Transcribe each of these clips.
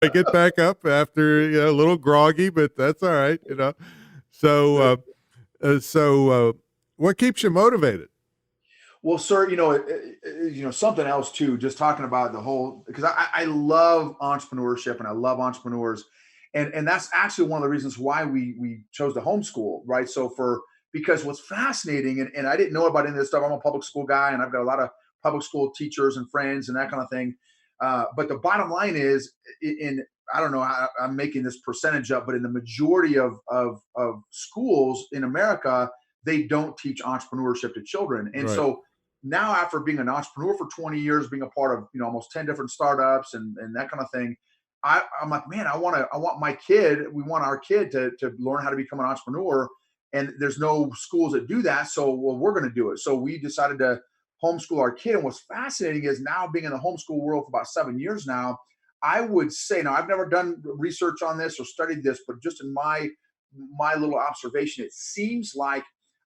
I get back up after a little groggy, but that's all right. So, what keeps you motivated? Well, sir, something else too. Just talking about the whole, because I love entrepreneurship and I love entrepreneurs, and that's actually one of the reasons why we chose to homeschool, right? So because what's fascinating, and I didn't know about any of this stuff. I'm a public school guy, and I've got a lot of public school teachers and friends and that kind of thing. But the bottom line is, in I don't know, I'm making this percentage up, but in the majority of schools in America, they don't teach entrepreneurship to children, and Right. so now after being an entrepreneur for 20 years, being a part of almost 10 different startups and that kind of thing, I'm like, man, I want my kid, we want our kid to learn how to become an entrepreneur, and there's no schools that do that, so well, we're going to do it. So we decided to homeschool our kid, and what's fascinating is now being in the homeschool world for about 7 years now, I would say, now I've never done research on this or studied this, but just in my little observation, it seems like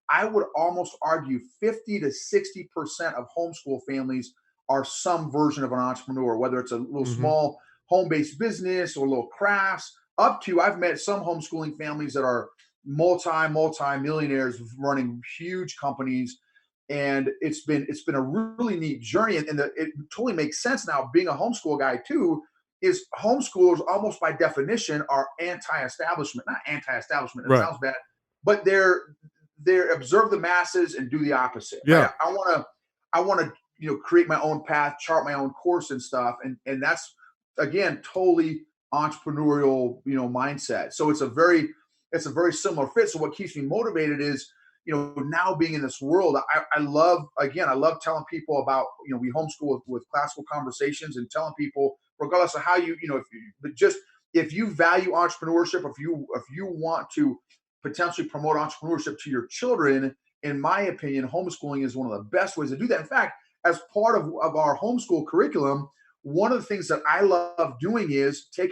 I would almost argue 50 to 60% of homeschool families are some version of an entrepreneur, whether it's a little Hmm. small home based business or little crafts, up to I've met some homeschooling families that are multi millionaires running huge companies. And it's been a really neat journey. And it totally makes sense now, being a homeschool guy too, is homeschoolers almost by definition are anti-establishment, not anti-establishment, it Right. sounds bad, but they observe the masses and do the opposite, right? Yeah. I want to create my own path, chart my own course and stuff, and that's again totally entrepreneurial mindset. So it's a very similar fit. So what keeps me motivated is now being in this world, I love telling people about we homeschool with classical conversations and telling people regardless of how but just if you value entrepreneurship, if you want to potentially promote entrepreneurship to your children, in my opinion, homeschooling is one of the best ways to do that. In fact, as part of our homeschool curriculum, one of the things that I love doing is taking